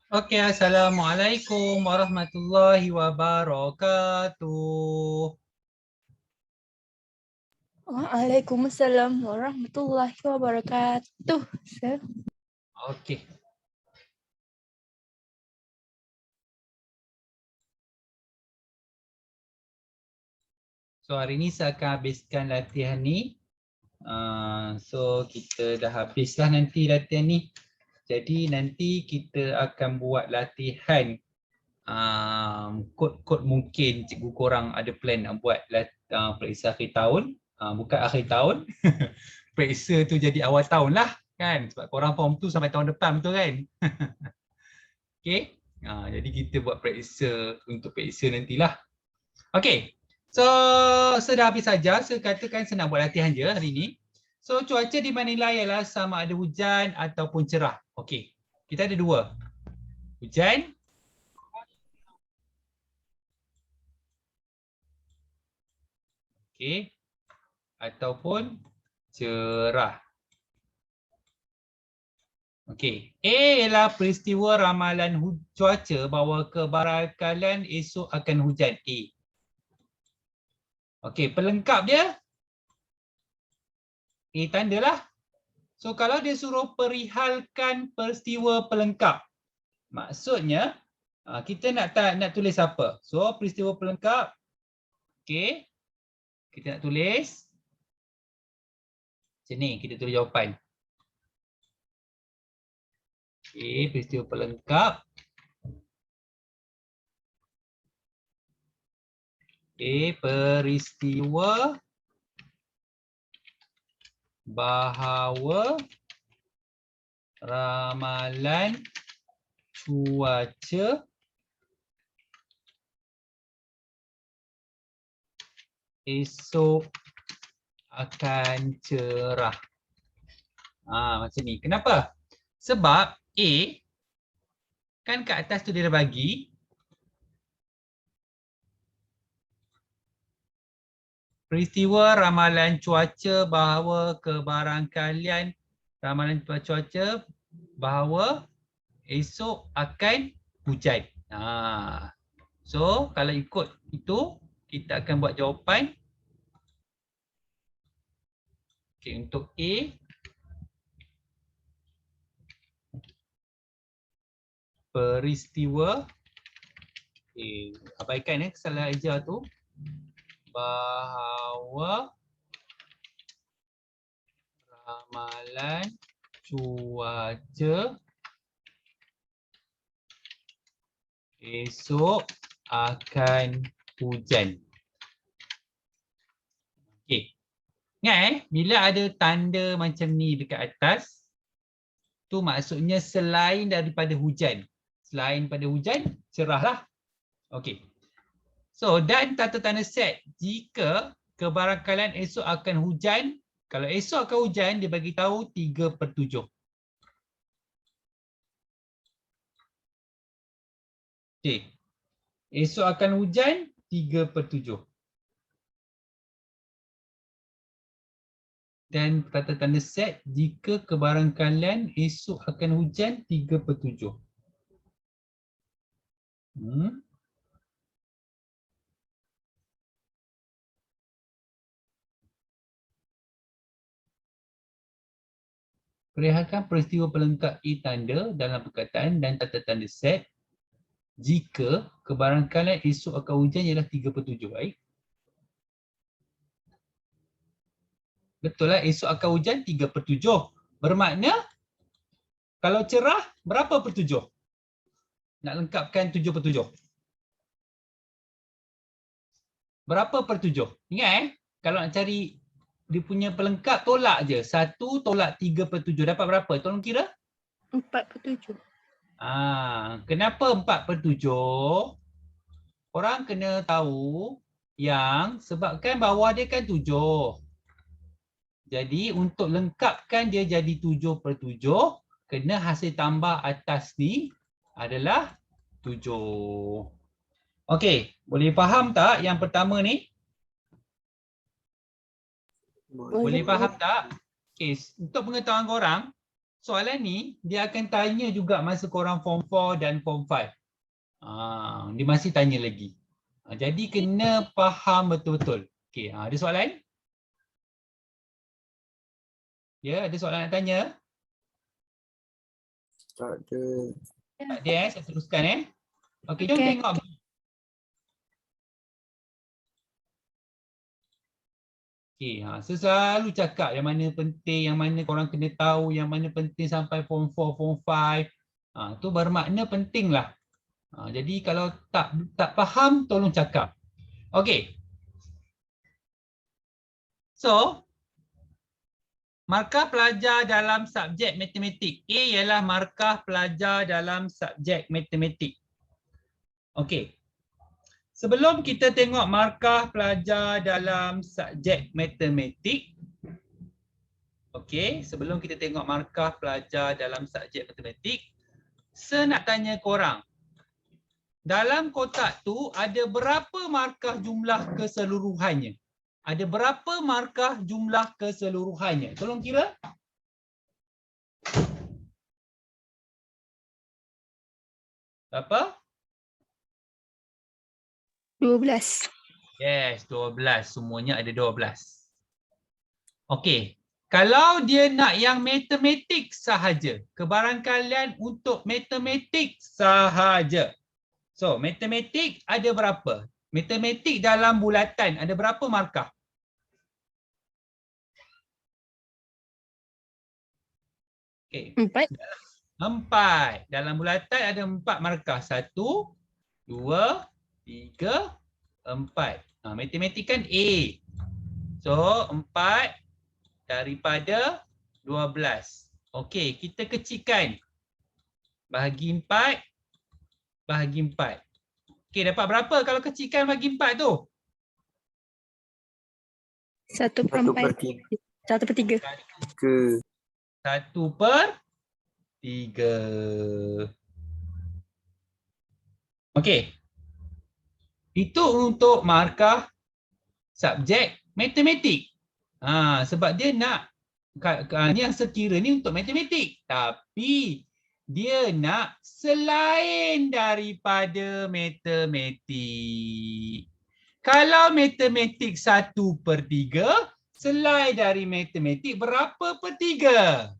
Oke, Assalamualaikum warahmatullahi wabarakatuh. Waalaikumsalam warahmatullahi wabarakatuh. Oke. So hari ni saya akan habiskan latihan ni. So kita dah habislah nanti latihan ni. Jadi nanti kita akan buat latihan kod-kod mungkin cikgu korang ada plan nak buat periksa akhir tahun. Bukan akhir tahun. Periksa tu jadi awal tahun lah kan. Sebab korang form tu sampai tahun depan betul kan? Okay. Jadi kita buat periksa untuk periksa nantilah. Okay. So dah habis saja. Saya katakan saya nak buat latihan je hari ni. So cuaca di Manila ialah sama ada hujan ataupun cerah. Okay. Kita ada dua. Hujan. Okay. Ataupun cerah. Okey, A ialah peristiwa ramalan cuaca bahawa kebarakalan esok akan hujan. A. Okey, pelengkap dia A tanda lah. So kalau dia suruh perihalkan peristiwa pelengkap, maksudnya kita nak tulis apa? So peristiwa pelengkap. Okey. Kita nak tulis macam ni, kita tulis jawapan. Okey, peristiwa pelengkap. Peristiwa bahawa ramalan cuaca esok akan cerah. Macam ni. Kenapa? Sebab A kan kat atas tu dia dah bagi peristiwa ramalan cuaca bahawa kebarangkalian ramalan cuaca bahawa esok akan hujan. So kalau ikut itu kita akan buat jawapan. Okay, untuk A peristiwa abaikan kesalahan eja tu bahawa ramalan cuaca esok akan hujan. Okey. Ingat bila ada tanda macam ni dekat atas, tu maksudnya selain daripada hujan. Selain pada hujan, cerahlah. Okey. So, dan tanda-tanda set jika kebarangkalian esok akan hujan, kalau esok akan hujan, dia bagi tahu 3/7. Okey. Esok akan hujan 3/7. Dan tanda-tanda set jika kebarangkalian esok akan hujan 3/7. Perihalkan peristiwa pelengkap A tanda dalam perkataan dan tanda-tanda set jika kebarangkalian esok akan hujan ialah 3/7. Baik. Betul lah, esok akan hujan 3/7. Bermakna kalau cerah berapa per 7? Nak lengkapkan 7/7. Berapa per 7? Ingat kalau nak cari dia punya pelengkap tolak je. 1 tolak 3/7 dapat berapa? Tolong kira. 4/7. Kenapa 4/7? Korang kena tahu yang sebabkan bawah dia kan 7. Jadi untuk lengkapkan dia jadi 7/7, kena hasil tambah atas ni adalah 7. Okey, boleh faham tak yang pertama ni? Boleh faham tak? Okey, untuk pengetahuan korang, soalan ni dia akan tanya juga masa korang form 4 dan form 5. Dia masih tanya lagi. Jadi kena faham betul-betul. Okey, ada soalan? Ya, ada soalan nak tanya? Tak ada. Tak ada saya teruskan Okey, jom Okey. tengok. Okey, saya selalu cakap yang mana penting, yang mana korang kena tahu, yang mana penting sampai form 4, form 5. Tu bermakna pentinglah. Jadi kalau tak faham, tolong cakap. Okey. So, markah pelajar dalam subjek matematik. A ialah markah pelajar dalam subjek matematik. Okey. Sebelum kita tengok markah pelajar dalam subjek matematik, okey, sebelum kita tengok markah pelajar dalam subjek matematik, saya nak tanya korang. Dalam kotak tu ada berapa markah jumlah keseluruhannya? Ada berapa markah jumlah keseluruhannya? Tolong kira. Berapa? 12. Yes, 12. Semuanya ada 12. Okey. Kalau dia nak yang matematik sahaja, kebarangkalian untuk matematik sahaja. So, matematik ada berapa? Matematik dalam bulatan ada berapa markah? Okey. 4. 4. Dalam bulatan ada 4 markah. 1, 2, 3, 4. Matematik kan A. So, 4 daripada 12. Okey, kita kecilkan. Bahagi 4, bahagi 4. Okey, dapat berapa kalau kecilkan bahagi 4 tu? 1/4. 1/3. Ke 1/3. Okey. Itu untuk markah subjek matematik. Sebab dia nak ni yang sekira ni untuk matematik. Tapi dia nak selain daripada matematik. Kalau matematik 1/3, selain dari matematik berapa per 3?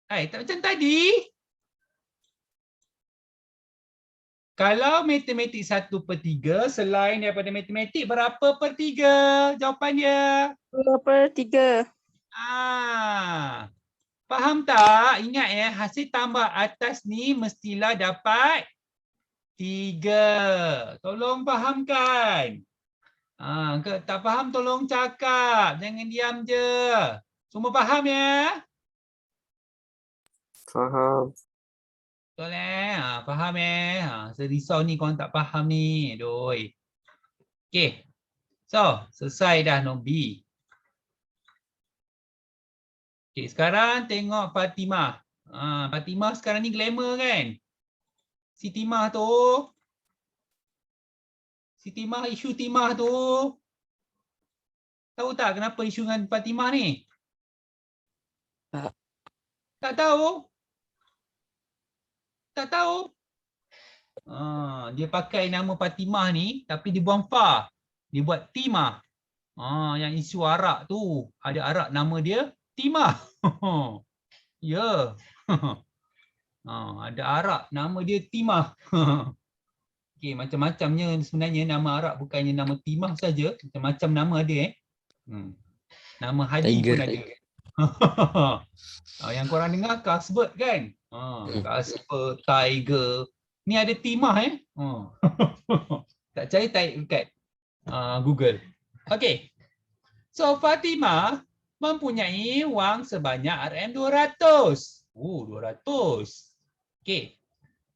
Tak macam tadi. Kalau matematik 1/3, selain daripada matematik berapa per 3? Jawapannya. 2/3. Faham tak? Ingat hasil tambah atas ni mestilah dapat 3. Tolong fahamkan. Tak faham tolong cakap. Jangan diam je. Semua faham ya? faham. Betul faham saya risau ni korang tak faham ni. Aduh. Okey. So, selesai dah nombor B. Okey, sekarang tengok Fatimah. Fatimah sekarang ni glamour kan? Si Timah tu. Si Timah, isu Timah tu. Tahu tak kenapa isu dengan Fatimah ni? Tak. Tak tahu? Tak tahu? Dia pakai nama Fatimah ni tapi dia buang fa. Dia buat Timah. Yang isu arak tu. Ada arak nama dia Timah. Ya. Ada arak nama dia Timah. Okey, macam-macamnya sebenarnya nama arak bukannya nama Timah saja, macam-macam nama ada Nama Hadi pun ada. Yang korang dengar Kasbert kan? Kasbert, Tiger. Ni ada Timah Tak cari type dekat Google. Okey. So Fatimah mempunyai wang sebanyak RM200. 200. Okey.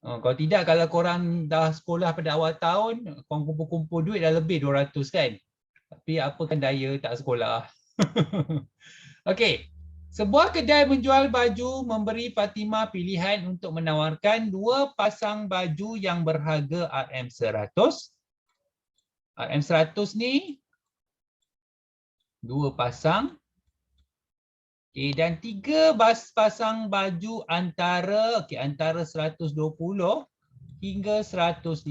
Kalau tidak, kalau korang dah sekolah pada awal tahun, korang kumpul-kumpul duit dah lebih 200 kan? Tapi apakan daya tak sekolah. Okey. Sebuah kedai menjual baju memberi Fatimah pilihan untuk menawarkan 2 pasang baju yang berharga RM100. RM100 ni 2 pasang. Okey, dan 3 pasang baju antara antara 120 hingga 150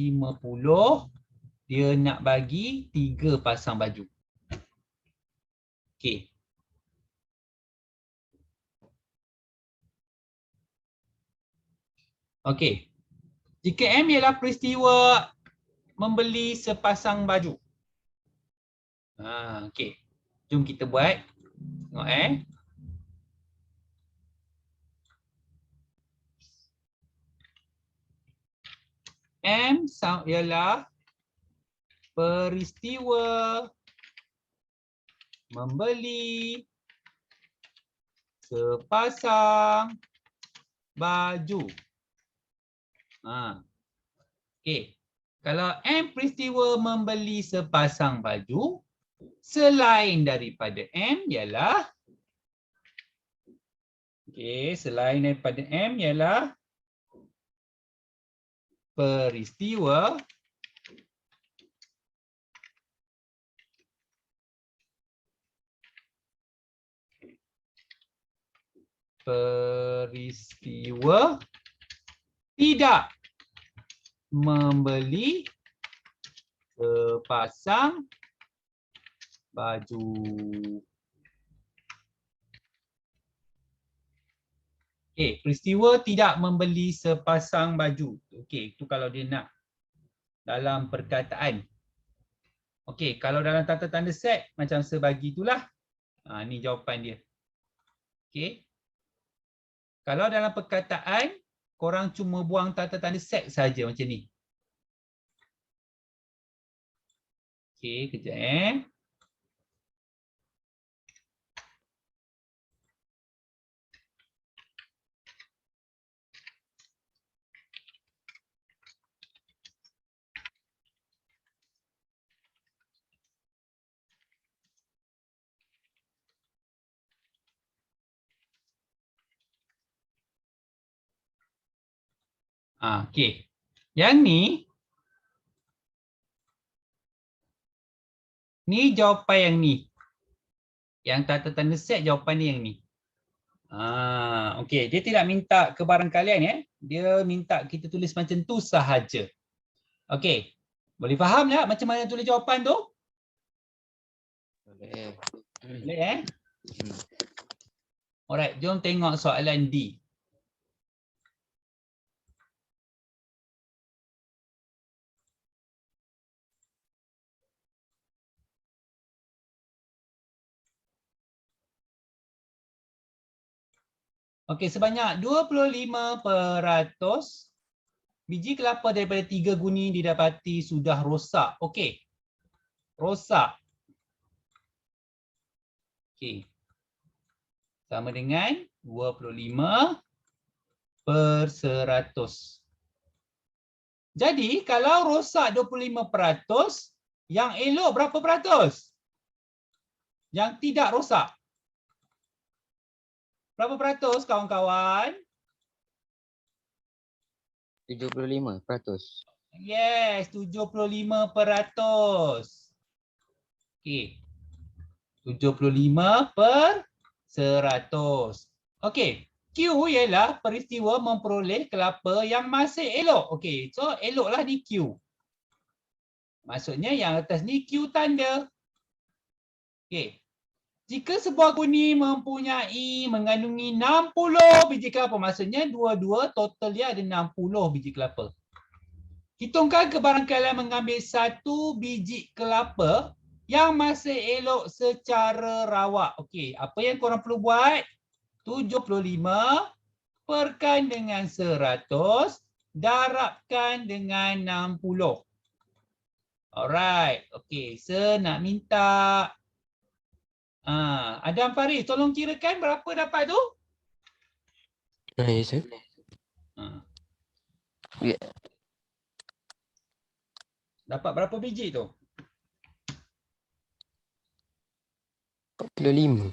dia nak bagi 3 pasang baju. Okey. Okey. Jika M ialah peristiwa membeli sepasang baju. Okey. Jom kita buat. Tengok M ialah peristiwa membeli sepasang baju. Okey. Kalau M peristiwa membeli sepasang baju, selain daripada M ialah selain daripada M ialah peristiwa tidak membeli sepasang baju. Okey, peristiwa tidak membeli sepasang baju. Okey, itu kalau dia nak dalam perkataan. Okey, kalau dalam tanda-tanda set macam sebagi itulah. Ni jawapan dia. Okey. Kalau dalam perkataan korang cuma buang tanda-tanda set saja macam ni. Okey, kejap Okey. Yang ni jawapan yang ni. Yang tanda-tanda set jawapan dia yang ni. Okey, dia tidak minta kebarangkalian Dia minta kita tulis macam tu sahaja. Okey. Boleh faham tak macam mana tulis jawapan tu? Boleh. Boleh Alright, jom tengok soalan D. Okey, sebanyak 25% biji kelapa daripada 3 guni didapati sudah rosak. Okey. Rosak. Okey. Sama dengan 25%. Jadi, kalau rosak 25%, yang elok berapa peratus? Yang tidak rosak. Berapa peratus kawan-kawan? 75%. Yes, 75%. Okey. 75%. Okey. Q ialah peristiwa memperoleh kelapa yang masih elok. Okey, so eloklah di Q. Maksudnya yang atas ni Q tanda. Okey. Jika sebuah guni mengandungi 60 biji kelapa, maksudnya dua-dua total dia ada 60 biji kelapa. Hitungkan kebarangkalian mengambil 1 biji kelapa yang masih elok secara rawak. Okey, apa yang korang perlu buat? 75 perkan dengan 100 darabkan dengan 60. Alright, okey, nak minta Adam Faris, tolong kirakan berapa dapat tu? Ya, sir. Ya. Dapat berapa biji tu? 45.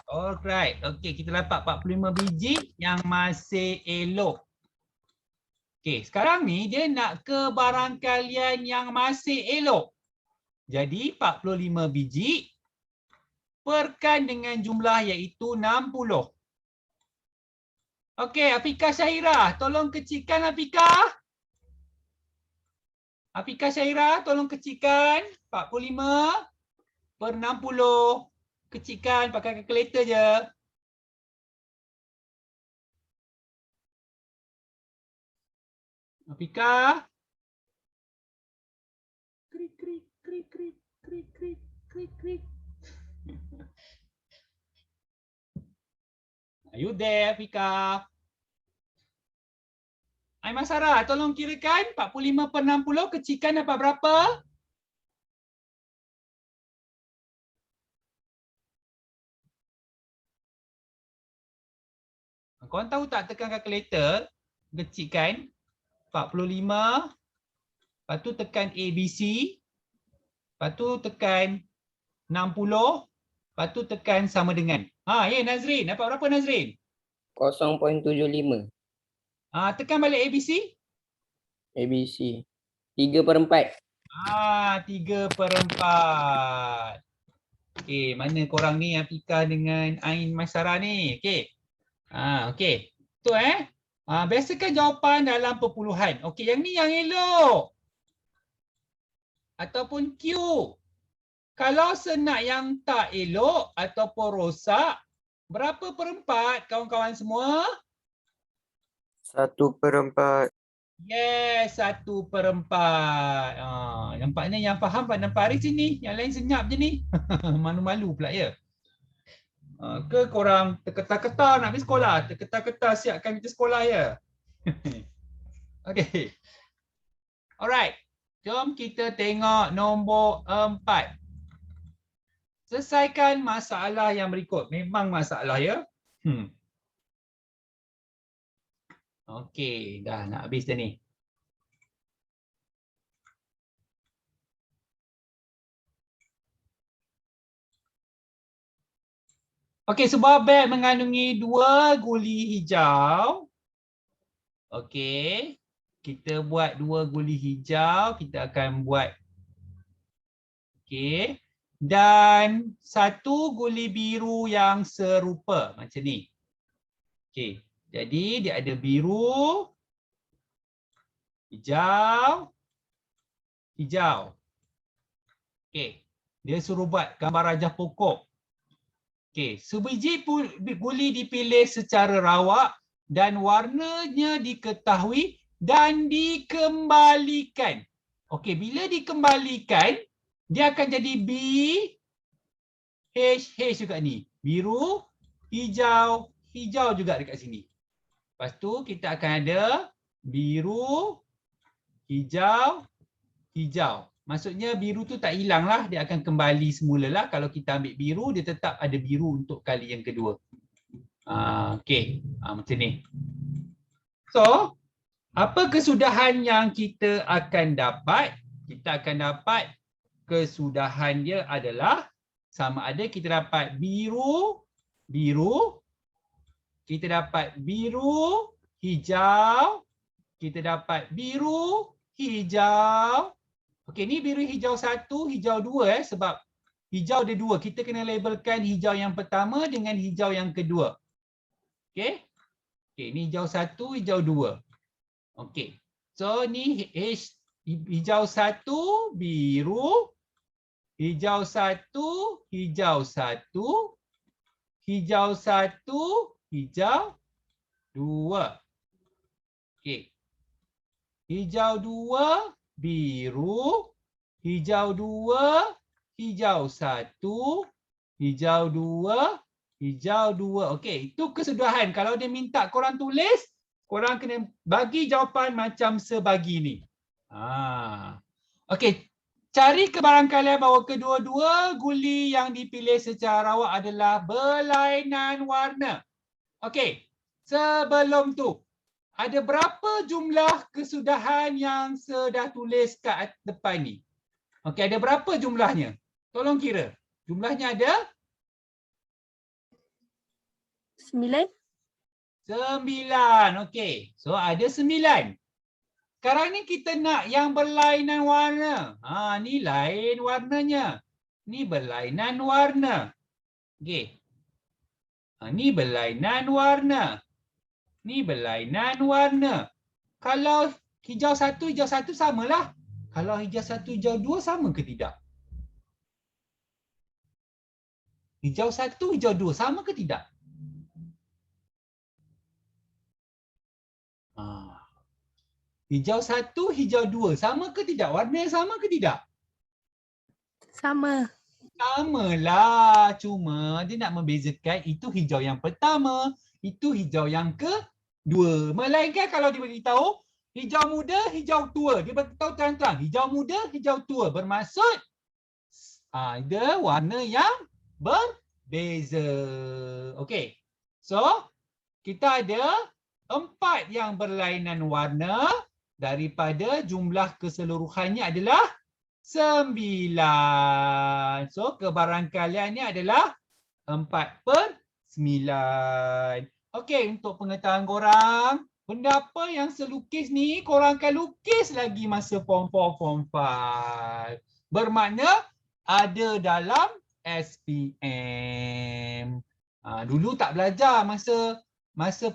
Alright, okey, kita dapat 45 biji yang masih elok. Okey, sekarang ni dia nak kebarangkalian yang masih elok. Jadi 45 biji Perkan dengan jumlah iaitu 60. Okey, Afika Syahira, tolong kecilkan Afika. Afika Syahira, tolong kecilkan 45 per 60. Kecilkan pakai kalkulator je. Afika. Krik krik krik krik krik krik krik krik. Are you there, Afika? Aiman Sarah, tolong kirakan 45 per 60 kecilkan dapat berapa? Korang tahu tak tekan kalkulator, kecilkan 45, lepas tu tekan ABC, lepas tu tekan 60, lepas tu tekan sama dengan. Ya Nazrin, dapat berapa Nazrin? 0.75 Tekan balik ABC. ABC. 3/4. 3/4. Okey, mana korang ni Afika dengan Ain Masyara ni? Okey. Okey. Tu biasakan jawapan dalam perpuluhan. Okey, yang ni yang elok. Ataupun Q. Kalau senak yang tak elok ataupun rosak, berapa perempat kawan-kawan semua? 1/4. Yes, 1/4. Nampaknya yang faham Pak Nampari sini. Yang lain senyap je ni. Malu-malu pula ya. Ke korang terketar-ketar nak pergi sekolah? Terketar-ketar siapkan kita sekolah ya. Okay. Alright. Jom kita tengok nombor 4. Selesaikan masalah yang berikut. Memang masalah ya. Okey, dah nak habis dah ni. Okey, sebuah beg mengandungi 2 guli hijau. Okey, kita buat 2 guli hijau, kita akan buat. Okey. Dan 1 guli biru yang serupa macam ni. Okey. Jadi dia ada biru, hijau, hijau. Okey. Dia suruh buat gambar rajah pokok. Okey, sebiji guli dipilih secara rawak dan warnanya diketahui dan dikembalikan. Okey, bila dikembalikan, dia akan jadi B, H juga ni. Biru, hijau, hijau juga dekat sini. Lepas tu kita akan ada biru, hijau, hijau. Maksudnya biru tu tak hilang lah, dia akan kembali semula lah. Kalau kita ambil biru, dia tetap ada biru untuk kali yang kedua. Okey, macam ni. So, apa kesudahan yang kita akan dapat? Kita akan dapat kesudahan dia adalah sama ada kita dapat biru, biru, kita dapat biru, hijau, kita dapat biru, hijau. Okey, ni biru hijau 1, hijau 2 sebab hijau ada 2. Kita kena labelkan hijau yang pertama dengan hijau yang kedua. Okey. Okey, ni hijau 1, hijau 2. Okey. So ni hijau 1 biru, hijau 1 hijau 1, hijau 1 hijau 2. Okey. Hijau 2 biru, hijau 2 hijau 1, hijau 2 hijau 2. Okey, itu kesudahan. Kalau dia minta korang tulis, korang kena bagi jawapan macam sebagi ni. Okey, cari kebarangkalian bahawa kedua-dua guli yang dipilih secara rawak adalah berlainan warna. Okey, sebelum tu, ada berapa jumlah kesudahan yang saya tulis kat depan ni? Okey, ada berapa jumlahnya? Tolong kira. Jumlahnya ada? 9. 9. Okey. So ada 9. Sekarang ni kita nak yang berlainan warna. Ni lain warnanya. Ni berlainan warna. Okey. Ni berlainan warna. Ni berlainan warna. Kalau hijau satu samalah. Kalau hijau satu, hijau dua sama ke tidak? Hijau satu, hijau dua sama ke tidak? Hijau satu, hijau dua sama ke tidak? Warna sama ke tidak? Sama. Samalah. Cuma dia nak membezakan itu hijau yang pertama, itu hijau yang kedua. Melainkan kalau dia beritahu hijau muda, hijau tua. Dia beritahu terang-terang. Hijau muda, hijau tua. Bermaksud ada warna yang berbeza. Okey. So, kita ada 4 yang berlainan warna daripada jumlah keseluruhannya adalah 9. So, kebarangkaliannya adalah 4/9. Okey, untuk pengetahuan korang, benda apa yang selukis ni korang akan lukis lagi masa form 4, form 5. Bermakna ada dalam SPM. Dulu tak belajar masa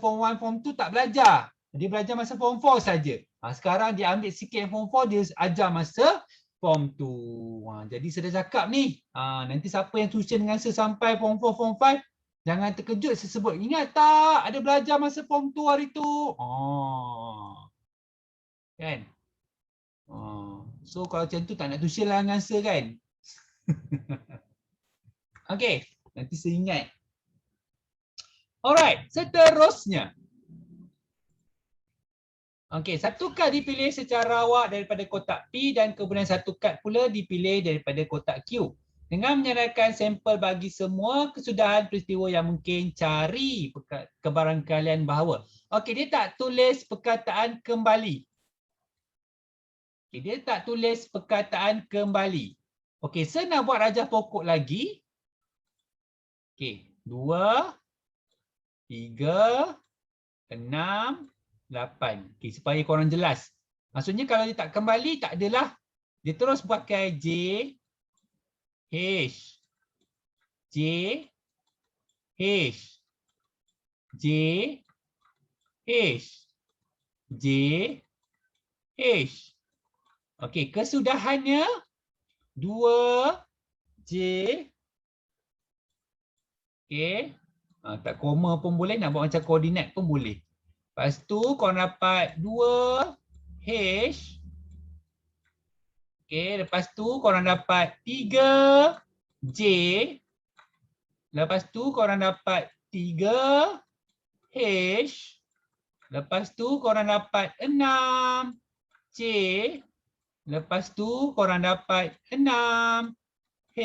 form 1, form 2 tak belajar. Dia belajar masa form 4 saja. Sekarang dia ambil sikit yang form 4, dia ajar masa form 2. Jadi saya dah cakap ni, nanti siapa yang tuition dengan saya sampai form 4, form 5, jangan terkejut saya sebut. Ingat tak ada belajar masa form 2 hari tu? Kan? So kalau macam tu tak nak tuition lah dengan saya kan? Okey, nanti saya ingat. Alright, seterusnya. Okey, satu kad dipilih secara awak daripada kotak P dan kemudian satu kad pula dipilih daripada kotak Q. Dengan menyerahkan sampel bagi semua kesudahan peristiwa yang mungkin, cari kebarangkalian bahawa. Okey, dia tak tulis perkataan kembali. Okey, dia tak tulis perkataan kembali. Okey, saya nak buat rajah pokok lagi. Okey, 2, 3, 6, 8. Okay, supaya korang jelas. Maksudnya kalau dia tak kembali, tak adalah. Dia terus pakai J, H, J, H, J, H, J, H. Okey, kesudahannya 2, J. Okey. Tak koma pun boleh, nak buat macam koordinat pun boleh. Lepas tu korang dapat 2 H. Okey, lepas tu korang dapat 3 J. Lepas tu korang dapat 3 H. Lepas tu korang dapat 6 J. Lepas tu korang dapat 6 H.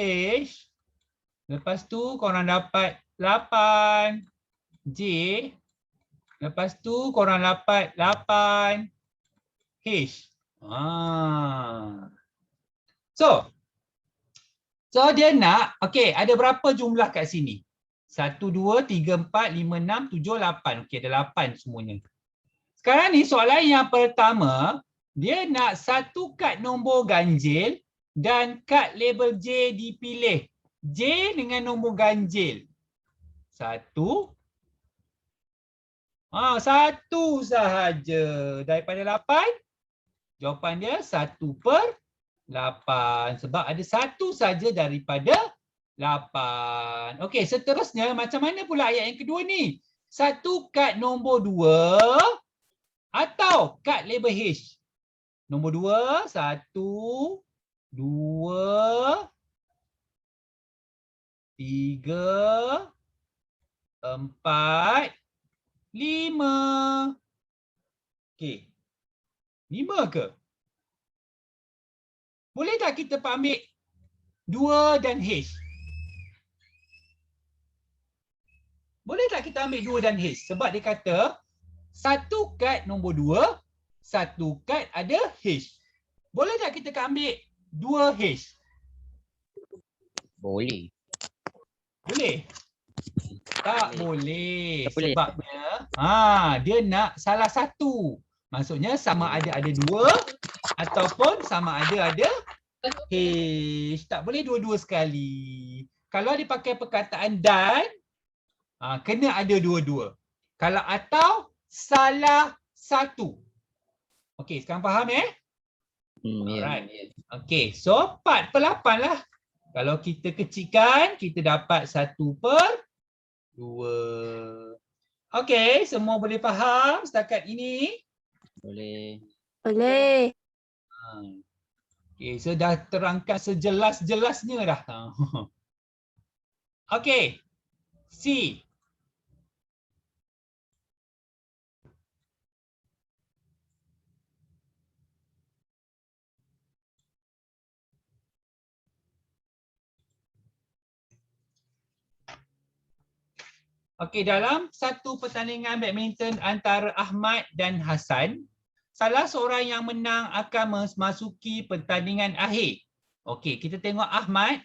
Lepas tu korang dapat 8 J. Lepas tu korang dapat 8 H. So dia nak, okey, ada berapa jumlah kat sini? 1, 2, 3, 4, 5, 6, 7, 8. Okey, ada 8 semuanya. Sekarang ni soalan yang pertama, dia nak satu kad nombor ganjil dan kad label J dipilih. J dengan nombor ganjil. 1. Satu sahaja. Daripada 8, jawapan dia 1/8. Sebab ada satu saja daripada 8. Okey, seterusnya macam mana pula ayat yang kedua ni? Satu kad nombor 2 atau kad label H. Nombor 2, 1, 2, 3, 4, 5. Okey. 5 ke? Boleh tak kita ambil 2 dan H? Boleh tak kita ambil 2 dan H? Sebab dia kata satu kad nombor 2, satu kad ada H. Boleh tak kita ambil 2 H? Boleh. Boleh? Tak boleh. Tak boleh. Sebabnya dia nak salah satu. Maksudnya sama ada 2 ataupun sama ada H. Tak boleh dua-dua sekali. Kalau dipakai perkataan dan, kena ada dua-dua. Kalau atau salah satu. Okey, sekarang faham Alright. Okey, so 4/8 lah. Kalau kita kecilkan, kita dapat 1/2. Okey, semua boleh faham setakat ini? Boleh. Boleh. Okey, so dah terangkan sejelas-jelasnya dah. Okey, C. Okey, dalam satu pertandingan badminton antara Ahmad dan Hasan, salah seorang yang menang akan memasuki pertandingan akhir. Okey, kita tengok Ahmad.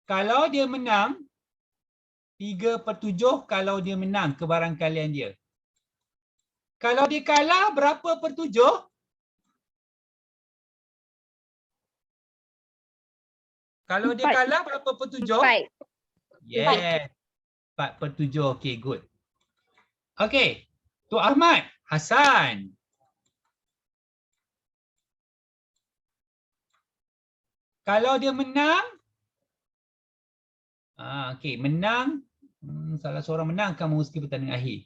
Kalau dia menang, 3/7 kalau dia menang kebarangkalian dia. Kalau dia kalah, berapa per 7? Kalau dia 4. kalah, berapa per 7? 4. Yes. 4/7. Okey, good. Okey, tu Ahmad. Hasan. Kalau dia menang, okey, menang, salah seorang menang akan memasuki pertandingan akhir.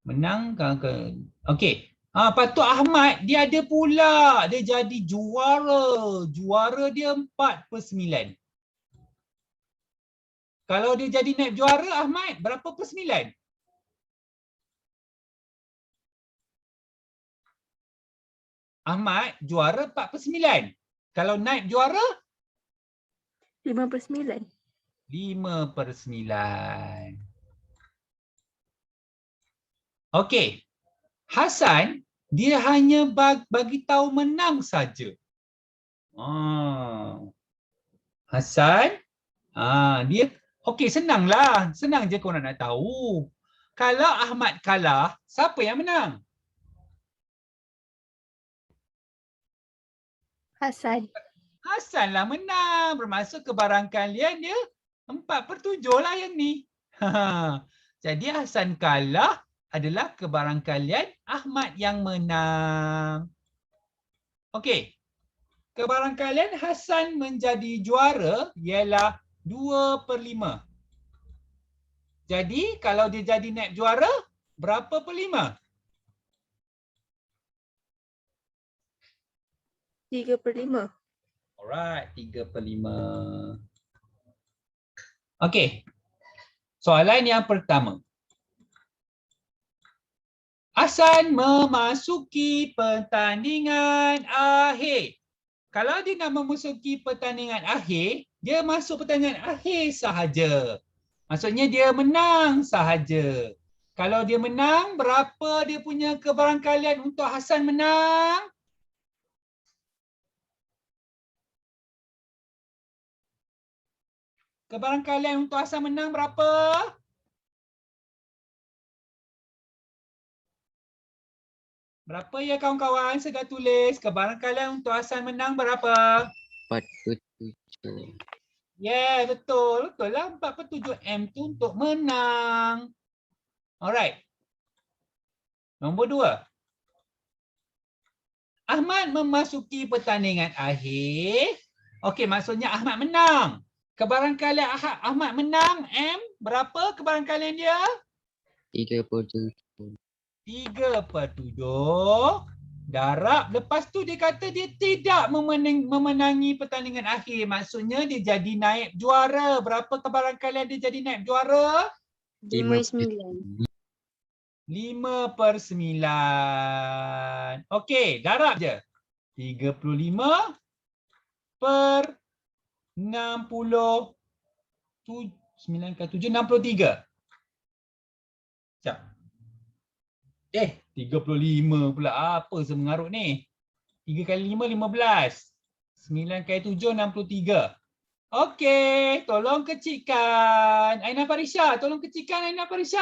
Menang ke okey. Patut Ahmad dia ada pula, dia jadi juara. Juara dia 4/9. Kalau dia jadi naib juara Ahmad, berapa per 9? Ahmad juara 4/9. Kalau naib juara 5/9. 5/9. Okey. Hasan dia hanya bagi tahu menang saja. Hasan dia okey, senanglah. Senang je korang nak tahu. Kalau Ahmad kalah, siapa yang menang? Hasan. Hasan lah menang. Bermaksud kebarangkalian dia 4/7 lah yang ni. Jadi Hasan kalah adalah kebarangkalian Ahmad yang menang. Okey. Kebarangkalian Hasan menjadi juara ialah 2/5. Jadi kalau dia jadi naib juara, berapa per 5? 3/5. Alright, 3/5. Okey. Soalan yang pertama. Hasan memasuki pertandingan akhir. Kalau dia nak memasuki pertandingan akhir, dia masuk pertandingan akhir sahaja. Maksudnya dia menang sahaja. Kalau dia menang, berapa dia punya kebarangkalian untuk Hasan menang? Kebarangkalian untuk Hasan menang berapa? Berapa ya kawan-kawan? Saya dah tulis. Kebarangkalian untuk Hasan menang berapa? 4/7. Yeah, betul. Betul lah. 4/7M tu untuk menang. Alright. Nombor 2. Ahmad memasuki pertandingan akhir. Okey, maksudnya Ahmad menang. Kebarangkalian Ahmad menang, M, berapa kebarangkalian dia? 3/7. 3/7. Darab. Lepas tu dia kata dia tidak memenangi pertandingan akhir. Maksudnya dia jadi naib juara. Berapa kebarangkalian dia jadi naib juara? 5/9. 5/9. Okey, darab je. 35/60. 9 kali 7, 63. Sekejap. 35 pula. Apa saya mengarut ni? 3 kali 5, 15. 9 kali 7, 63. Okey, tolong kecilkan. Aina Farisha, tolong kecilkan Aina Farisha.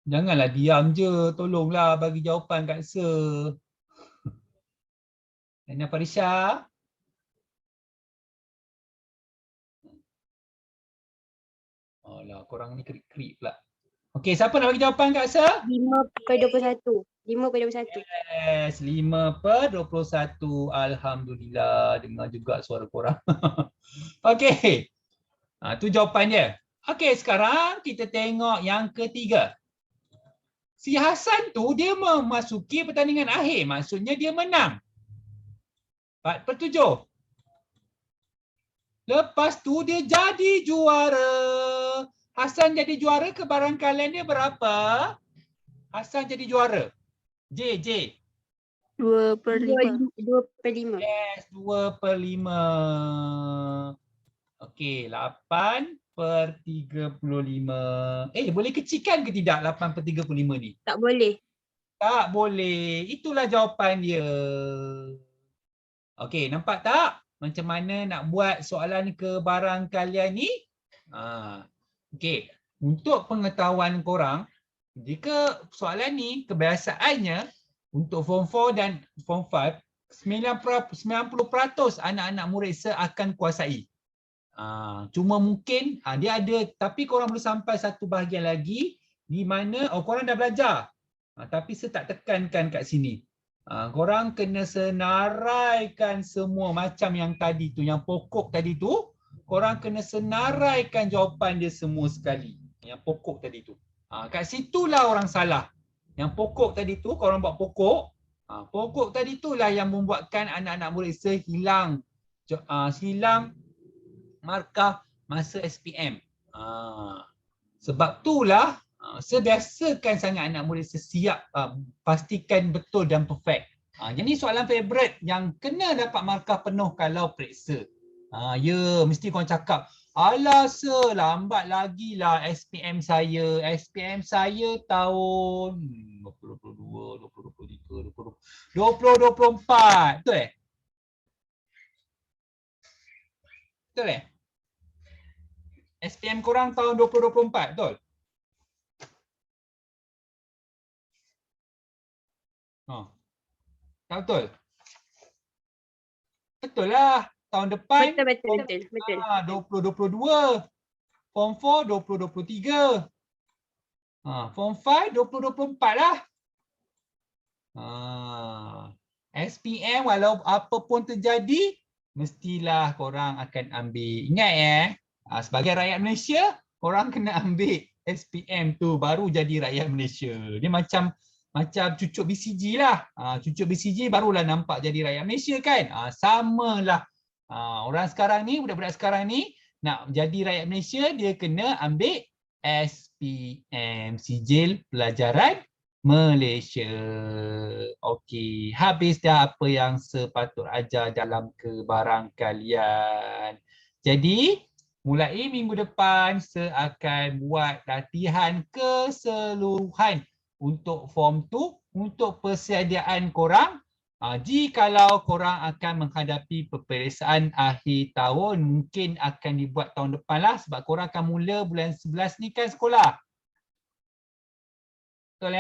Janganlah diam je. Tolonglah bagi jawapan Kak Sir. Nana Farisha. Alah, korang ni kerik-kerik pula. Okey, siapa nak bagi jawapan Kak Sir? 5/21. 5/21. Yes, 5/21. Alhamdulillah, dengar juga suara korang. Okey. Tu jawapan dia. Okey, sekarang kita tengok yang ketiga. Si Hasan tu dia memasuki pertandingan akhir, maksudnya dia menang. 4/7. Lepas tu dia jadi juara. Hasan jadi juara, kebarangkalian dia berapa? Hasan jadi juara. J. 2/5. 2/5. Yes, 2/5. Okey, 8/35. Boleh kecilkan ke tidak 8/35 ni? Tak boleh. Tak boleh. Itulah jawapan dia. Okey, nampak tak? Macam mana nak buat soalan kebarangkalian ni? Okey, untuk pengetahuan korang, jika soalan ni kebiasaannya untuk Form 4 dan Form 5, 90% anak-anak murid akan kuasai. Cuma mungkin dia ada, tapi korang boleh sampai satu bahagian lagi di mana korang dah belajar. Tapi saya tak tekankan kat sini. Korang kena senaraikan semua macam yang tadi tu, yang pokok tadi tu, korang kena senaraikan jawapan dia semua sekali. Yang pokok tadi tu. Kat situlah orang salah. Yang pokok tadi tu, korang buat pokok. Pokok tadi itulah yang membuatkan anak-anak murid saya hilang markah masa SPM. Sebab itulah saya biasakan sangat anak murid saya siap pastikan betul dan perfect. Jadi soalan favorite yang kena dapat markah penuh kalau periksa. Ya, mesti korang cakap, alah sir, lambat lagi lah SPM saya. SPM saya tahun 2022, 2023, 2024. Betul? Betul? SPM korang tahun 2024, betul? Tak betul? Betul lah. Tahun depan Betul. 2022. Form 4 2023. Form 5 2024 lah. SPM walau apa pun terjadi, mestilah korang akan ambil. Ingat sebagai rakyat Malaysia, korang kena ambil SPM tu baru jadi rakyat Malaysia. Dia macam cucuk BCG lah. Cucuk BCG barulah nampak jadi rakyat Malaysia kan. Samalah. Orang sekarang ni, budak-budak sekarang ni nak jadi rakyat Malaysia, dia kena ambil SPM, Sijil Pelajaran Malaysia. Okey, habis dah apa yang sepatut ajar dalam kebarangkalian. Jadi, mulai minggu depan saya akan buat latihan keseluruhan untuk Form 2, untuk persediaan korang. Jikalau korang akan menghadapi peperiksaan akhir tahun, mungkin akan dibuat tahun depan lah sebab korang akan mula bulan 11 ni kan sekolah. Betul